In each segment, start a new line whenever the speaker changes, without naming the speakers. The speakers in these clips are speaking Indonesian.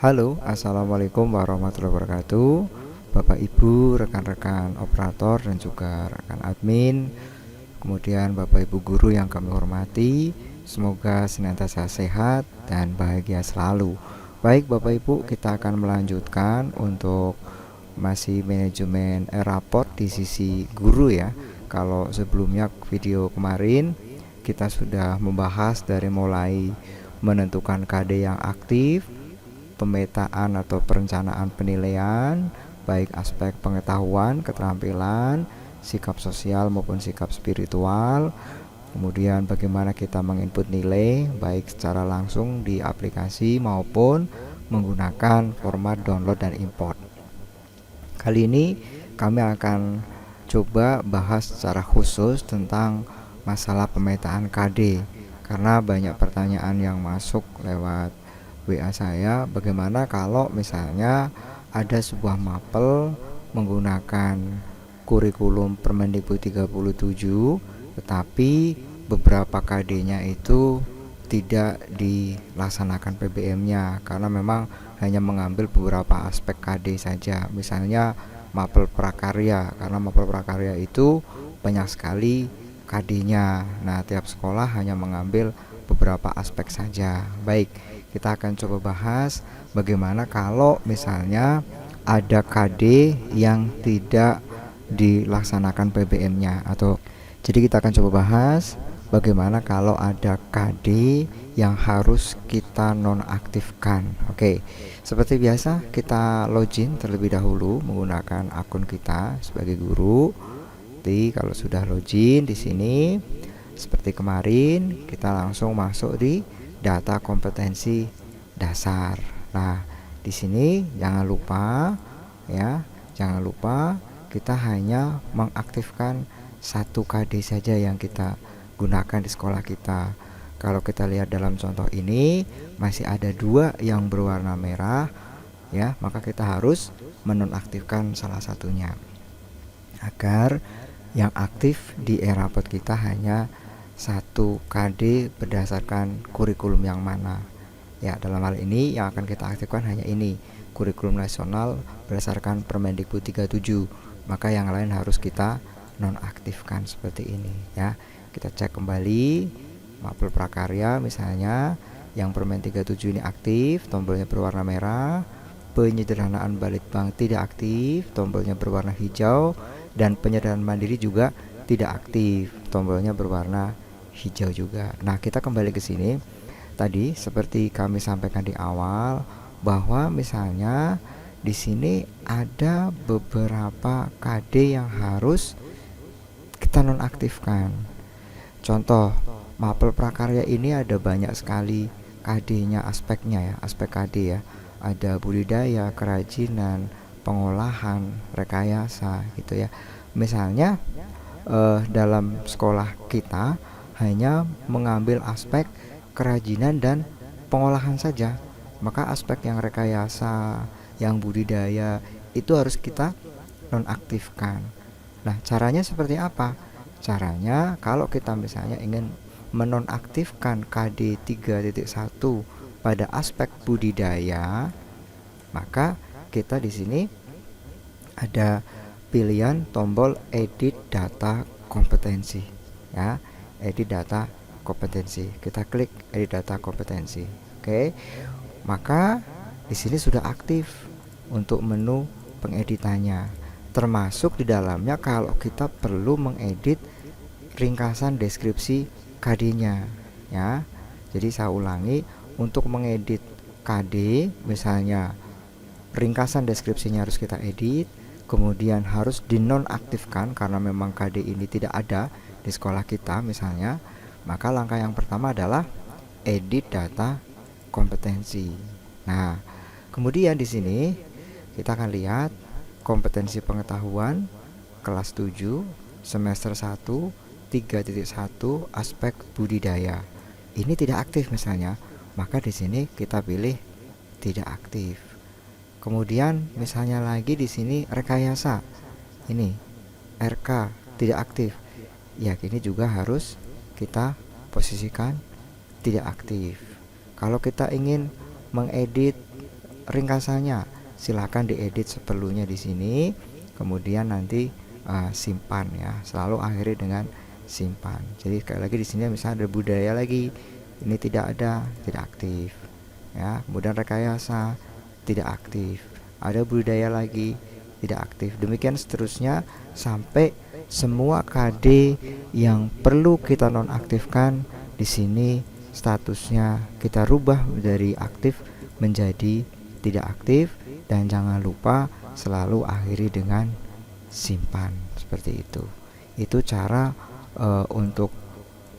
Halo, assalamualaikum warahmatullahi wabarakatuh. Bapak Ibu, rekan-rekan operator dan juga rekan admin, kemudian Bapak Ibu guru yang kami hormati, semoga senantiasa sehat dan bahagia selalu. Baik Bapak Ibu, kita akan melanjutkan untuk masih manajemen raport di sisi guru ya. Kalau sebelumnya video kemarin kita sudah membahas dari mulai menentukan KD yang aktif, pemetaan atau perencanaan penilaian, baik aspek pengetahuan, keterampilan, sikap sosial maupun sikap spiritual. Kemudian bagaimana kita menginput nilai baik secara langsung di aplikasi maupun menggunakan format download dan import. Kali ini kami akan coba bahas secara khusus tentang masalah pemetaan KD, karena banyak pertanyaan yang masuk lewat WA saya, bagaimana kalau misalnya ada sebuah mapel menggunakan kurikulum Permendikbud 37, tetapi beberapa KD-nya itu tidak dilaksanakan PBM-nya karena memang hanya mengambil beberapa aspek KD saja. Misalnya mapel prakarya, karena mapel prakarya itu banyak sekali KD-nya. Nah, tiap sekolah hanya mengambil beberapa aspek saja. Baik, kita akan coba bahas bagaimana kalau misalnya ada KD yang tidak dilaksanakan PBM-nya atau jadi kita akan coba bahas bagaimana kalau ada KD yang harus kita nonaktifkan. Oke, seperti biasa kita login terlebih dahulu menggunakan akun kita sebagai guru. Jadi kalau sudah login di sini seperti kemarin, kita langsung masuk di data kompetensi dasar. Nah, di sini jangan lupa kita hanya mengaktifkan satu KD saja yang kita gunakan di sekolah kita. Kalau kita lihat dalam contoh ini masih ada 2 yang berwarna merah ya, maka kita harus menonaktifkan salah satunya agar yang aktif di e-raport kita hanya satu KD berdasarkan kurikulum yang mana. Ya, dalam hal ini yang akan kita aktifkan hanya ini, kurikulum nasional berdasarkan Permendikbud 37. Maka yang lain harus kita nonaktifkan seperti ini ya. Kita cek kembali mapel prakarya misalnya yang Permen 37 ini aktif, tombolnya berwarna merah. Penyederhanaan Balitbank tidak aktif, tombolnya berwarna hijau, dan penyederhanaan mandiri juga tidak aktif, tombolnya berwarna hijau juga. Nah, kita kembali ke sini. Tadi seperti kami sampaikan di awal bahwa misalnya di sini ada beberapa KD yang harus kita nonaktifkan. Contoh, mapel prakarya ini ada banyak sekali KD-nya, aspeknya ya, aspek KD ya. Ada budidaya, kerajinan, pengolahan, rekayasa gitu ya. Misalnya dalam sekolah kita hanya mengambil aspek kerajinan dan pengolahan saja, maka aspek yang rekayasa, yang budidaya itu harus kita nonaktifkan. Nah, caranya seperti apa? Caranya kalau kita misalnya ingin menonaktifkan KD 3.1 pada aspek budidaya, maka kita di sini ada pilihan tombol edit data kompetensi ya, edit data kompetensi. Kita klik edit data kompetensi. Oke. Maka di sini sudah aktif untuk menu pengeditannya. Termasuk di dalamnya kalau kita perlu mengedit ringkasan deskripsi KD-nya ya. Jadi saya ulangi, untuk mengedit KD misalnya ringkasan deskripsinya harus kita edit, kemudian harus dinonaktifkan karena memang KD ini tidak ada di sekolah kita misalnya. Maka langkah yang pertama adalah edit data kompetensi. Nah, kemudian di sini kita akan lihat kompetensi pengetahuan kelas 7 semester 1 3.1 aspek budidaya. Ini tidak aktif misalnya, maka di sini kita pilih tidak aktif. Kemudian misalnya lagi di sini rekayasa. Ini RK tidak aktif. Ya, ini juga harus kita posisikan tidak aktif. Kalau kita ingin mengedit ringkasannya silakan diedit seperlunya di sini, kemudian nanti simpan ya, selalu akhiri dengan simpan. Jadi sekali lagi di sini misalnya ada budaya lagi, ini tidak ada, tidak aktif ya. Kemudian rekayasa tidak aktif, ada budaya lagi tidak aktif, demikian seterusnya sampai semua KD yang perlu kita nonaktifkan di sini statusnya kita rubah dari aktif menjadi tidak aktif. Dan jangan lupa selalu akhiri dengan simpan, seperti itu. Itu cara untuk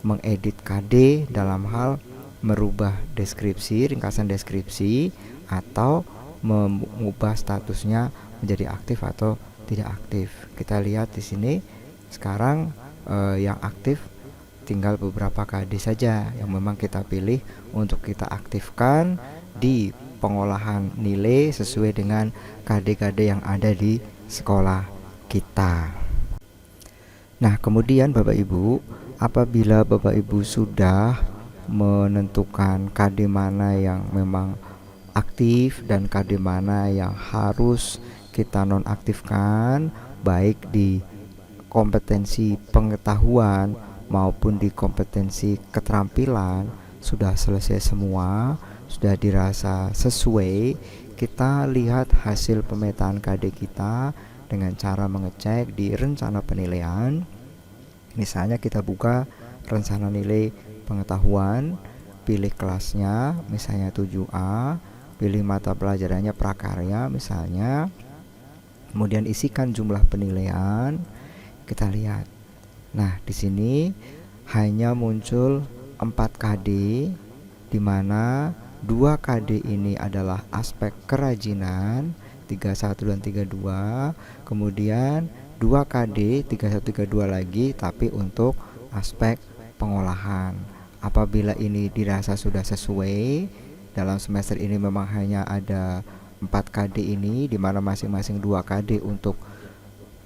mengedit KD dalam hal merubah deskripsi, ringkasan deskripsi, atau mengubah statusnya menjadi aktif atau tidak aktif. Kita lihat di sini sekarang yang aktif tinggal beberapa KD saja yang memang kita pilih untuk kita aktifkan di pengolahan nilai sesuai dengan KD-KD yang ada di sekolah kita. Nah, kemudian Bapak Ibu, apabila Bapak Ibu sudah menentukan KD mana yang memang aktif dan KD mana yang harus kita nonaktifkan, baik di kompetensi pengetahuan maupun di kompetensi keterampilan, sudah selesai semua, sudah dirasa sesuai, kita lihat hasil pemetaan KD kita dengan cara mengecek di rencana penilaian. Misalnya kita buka rencana nilai pengetahuan, pilih kelasnya misalnya 7A, pilih mata pelajarannya prakarya misalnya, kemudian isikan jumlah penilaian. Kita lihat. Nah, di sini hanya muncul 4 KD, di mana 2 KD ini adalah aspek kerajinan 31 dan 32, kemudian 2 KD 31 32 lagi tapi untuk aspek pengolahan. Apabila ini dirasa sudah sesuai, dalam semester ini memang hanya ada 4 KD ini, di mana masing-masing 2 KD untuk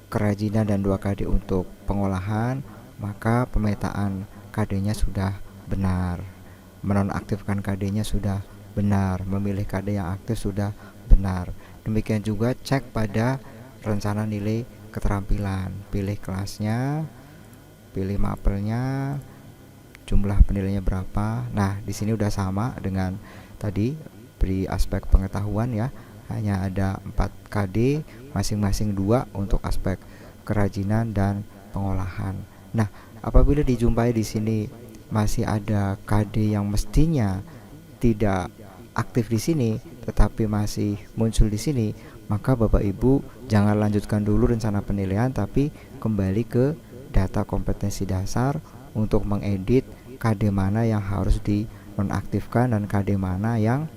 kerajinan dan 2 KD untuk pengolahan, maka pemetaan KD-nya sudah benar. Menonaktifkan KD-nya sudah benar, memilih KD yang aktif sudah benar. Demikian juga cek pada rencana nilai keterampilan, pilih kelasnya, pilih mapelnya, jumlah penilaiannya berapa. Nah, di sini udah sama dengan tadi di aspek pengetahuan ya, hanya ada 4 KD, masing-masing 2 untuk aspek kerajinan dan pengolahan. Nah, apabila dijumpai di sini masih ada KD yang mestinya tidak aktif di sini tetapi masih muncul di sini, maka Bapak Ibu jangan lanjutkan dulu rencana penilaian, tapi kembali ke data kompetensi dasar untuk mengedit KD mana yang harus dinonaktifkan dan KD mana yang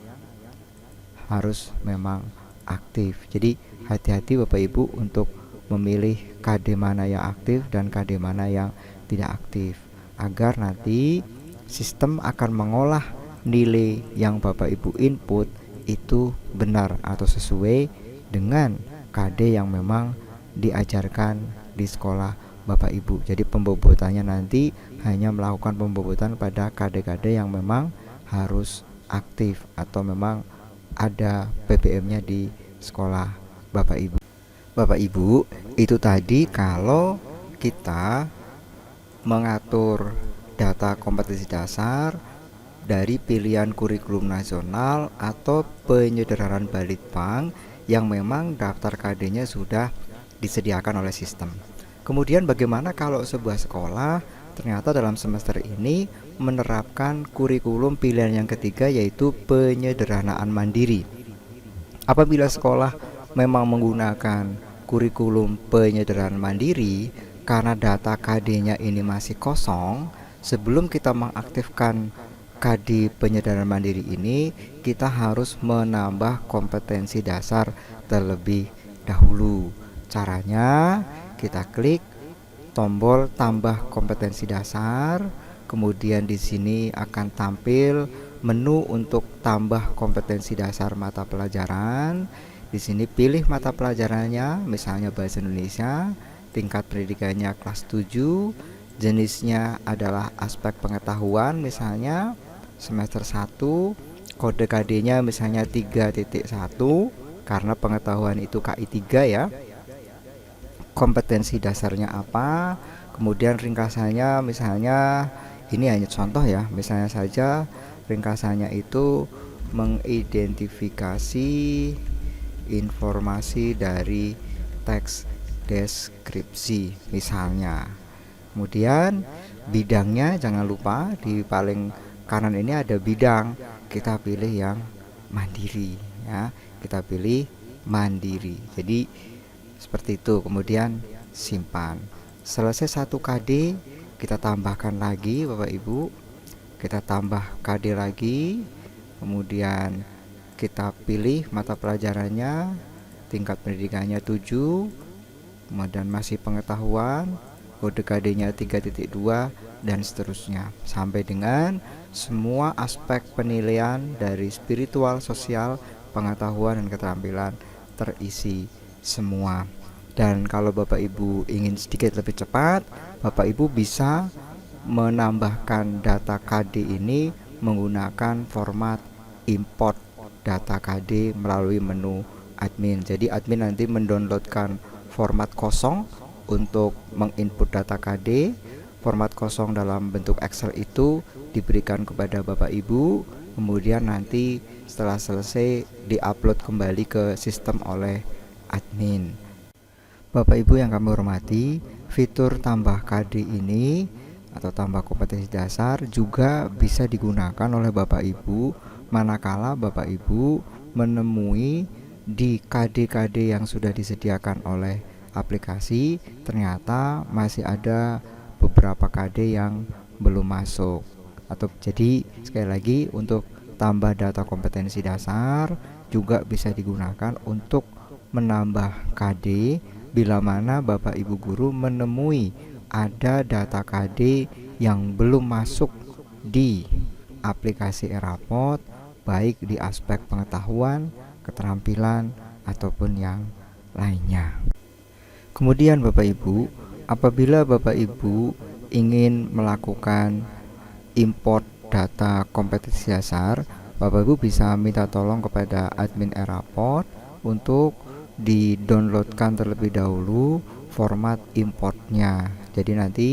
harus memang aktif. Jadi hati-hati Bapak Ibu untuk memilih KD mana yang aktif dan KD mana yang tidak aktif, agar nanti sistem akan mengolah nilai yang Bapak Ibu input itu benar atau sesuai dengan KD yang memang diajarkan di sekolah Bapak Ibu. Jadi pembobotannya nanti hanya melakukan pembobotan pada KD-KD yang memang harus aktif atau memang ada PPM-nya di sekolah Bapak Ibu. Bapak Ibu, itu tadi kalau kita mengatur data kompetensi dasar dari pilihan kurikulum nasional atau penyederhanaan Balitbank yang memang daftar KD-nya sudah disediakan oleh sistem. Kemudian bagaimana kalau sebuah sekolah ternyata dalam semester ini menerapkan kurikulum pilihan yang ketiga, yaitu penyederhanaan mandiri. Apabila sekolah memang menggunakan kurikulum penyederhanaan mandiri, karena data KD-nya ini masih kosong, sebelum kita mengaktifkan KD penyederhanaan mandiri ini, kita harus menambah kompetensi dasar terlebih dahulu. Caranya, kita klik tombol tambah kompetensi dasar, kemudian di sini akan tampil menu untuk tambah kompetensi dasar mata pelajaran. Di sini pilih mata pelajarannya, misalnya bahasa Indonesia, tingkat pendidikannya kelas 7, jenisnya adalah aspek pengetahuan, misalnya semester 1, kode KD-nya misalnya 3.1 karena pengetahuan itu KI 3 ya. Kompetensi dasarnya apa, kemudian ringkasannya misalnya ini hanya contoh ya, misalnya saja ringkasannya itu mengidentifikasi informasi dari teks deskripsi misalnya. Kemudian bidangnya jangan lupa di paling kanan ini ada bidang, kita pilih yang mandiri ya, kita pilih mandiri. Jadi seperti itu, kemudian simpan. Selesai 1 KD, kita tambahkan lagi Bapak Ibu, kita tambah KD lagi, kemudian kita pilih mata pelajarannya, tingkat pendidikannya 7, kemudian masih pengetahuan, kode KD-nya 3.2 dan seterusnya, sampai dengan semua aspek penilaian dari spiritual, sosial, pengetahuan dan keterampilan terisi semua. Dan kalau Bapak Ibu ingin sedikit lebih cepat, Bapak Ibu bisa menambahkan data KD ini menggunakan format import data KD melalui menu admin. Jadi admin nanti mendownloadkan format kosong untuk menginput data KD. Format kosong dalam bentuk Excel itu diberikan kepada Bapak Ibu, kemudian nanti setelah selesai diupload kembali ke sistem oleh admin. Bapak Ibu yang kami hormati, fitur tambah KD ini atau tambah kompetensi dasar juga bisa digunakan oleh Bapak Ibu manakala Bapak Ibu menemui di KD-KD yang sudah disediakan oleh aplikasi ternyata masih ada beberapa KD yang belum masuk. Atau jadi sekali lagi, untuk tambah data kompetensi dasar juga bisa digunakan untuk menambah KD bila mana Bapak Ibu guru menemui ada data KD yang belum masuk di aplikasi Erapot, baik di aspek pengetahuan, keterampilan ataupun yang lainnya. Kemudian Bapak Ibu, apabila Bapak Ibu ingin melakukan import data kompetensi dasar, Bapak Ibu bisa minta tolong kepada admin Erapot untuk di-downloadkan terlebih dahulu format importnya. Jadi nanti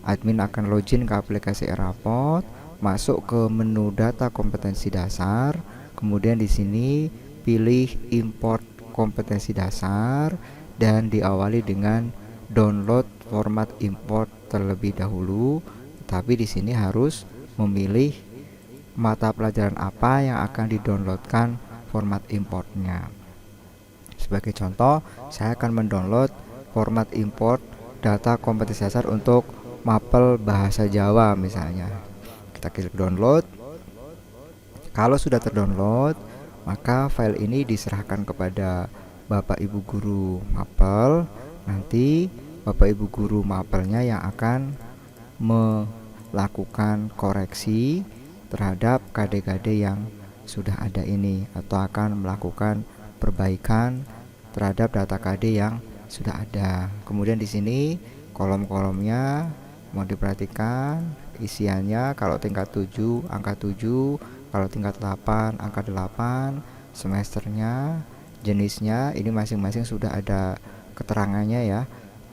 admin akan login ke aplikasi Erapot, masuk ke menu data kompetensi dasar, kemudian di sini pilih import kompetensi dasar dan diawali dengan download format import terlebih dahulu. Tapi di sini harus memilih mata pelajaran apa yang akan didownloadkan format importnya. Sebagai contoh, saya akan mendownload format import data kompetensi dasar untuk mapel bahasa Jawa misalnya. Kita klik download. Kalau sudah terdownload, maka file ini diserahkan kepada Bapak Ibu guru mapel. Nanti Bapak Ibu guru mapelnya yang akan melakukan koreksi terhadap KD-KD yang sudah ada ini, atau akan melakukan perbaikan terhadap data KD yang sudah ada. Kemudian di sini kolom-kolomnya mau diperhatikan isiannya. Kalau tingkat 7 angka 7, kalau tingkat 8 angka 8, semesternya, jenisnya ini masing-masing sudah ada keterangannya ya.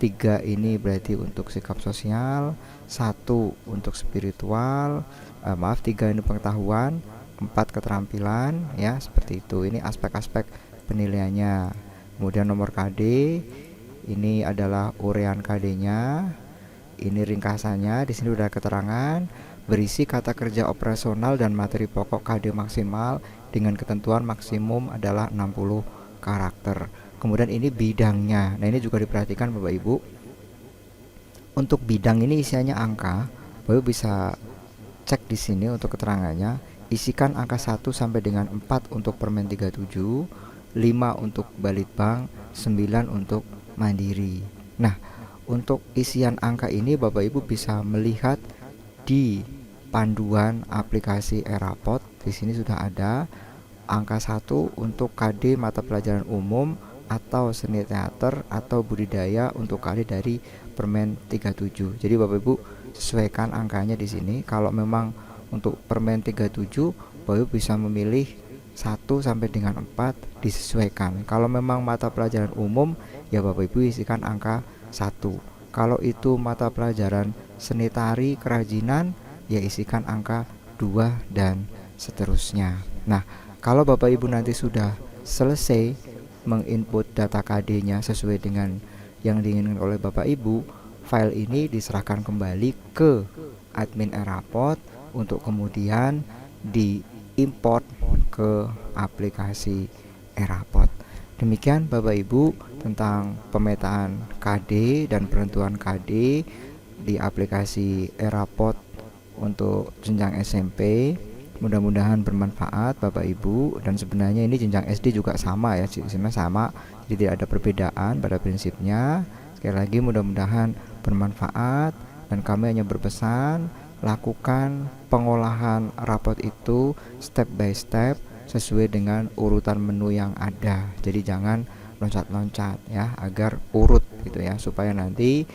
3 ini berarti untuk sikap sosial, 1 untuk spiritual, 3 ini pengetahuan, 4 keterampilan ya, seperti itu. Ini aspek-aspek penilaiannya. Kemudian nomor KD ini adalah urean KD-nya. Ini ringkasannya, di sini udah keterangan berisi kata kerja operasional dan materi pokok KD maksimal dengan ketentuan maksimum adalah 60 karakter. Kemudian ini bidangnya. Nah, ini juga diperhatikan Bapak Ibu. Untuk bidang ini isiannya angka. Bapak Ibu bisa cek di sini untuk keterangannya. Isikan angka 1 sampai dengan 4 untuk Permen 37, 5 untuk Balitbank, 9 untuk Mandiri. Nah, untuk isian angka ini Bapak Ibu bisa melihat di panduan aplikasi Erapot. Di sini sudah ada angka 1 untuk KD mata pelajaran umum atau seni teater atau budidaya untuk KD dari Permen 37. Jadi Bapak Ibu sesuaikan angkanya di sini. Kalau memang untuk Permen 37 Bapak Ibu bisa memilih 1 sampai dengan 4, disesuaikan. Kalau memang mata pelajaran umum, ya Bapak Ibu isikan angka 1. Kalau itu mata pelajaran seni tari, kerajinan, ya isikan angka 2 dan seterusnya. Nah, kalau Bapak Ibu nanti sudah selesai menginput data KD-nya sesuai dengan yang diinginkan oleh Bapak Ibu, file ini diserahkan kembali ke admin Erapot untuk kemudian diimport ke aplikasi Erapot. Demikian Bapak Ibu tentang pemetaan KD dan penentuan KD di aplikasi Erapot untuk jenjang SMP. Mudah-mudahan bermanfaat Bapak Ibu, dan sebenarnya ini jenjang SD juga sama ya, sistemnya sama, jadi tidak ada perbedaan pada prinsipnya. Sekali lagi mudah-mudahan bermanfaat, dan kami hanya berpesan lakukan pengolahan rapot itu step by step sesuai dengan urutan menu yang ada. Jadi jangan loncat-loncat ya, agar urut gitu ya, supaya nanti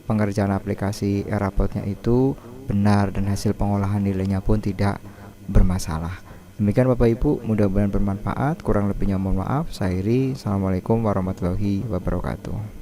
pengerjaan aplikasi Erapotnya itu benar dan hasil pengolahan nilainya pun tidak bermasalah. Demikian Bapak Ibu, mudah-mudahan bermanfaat. Kurang lebihnya mohon maaf. Saya Iri. Assalamualaikum warahmatullahi wabarakatuh.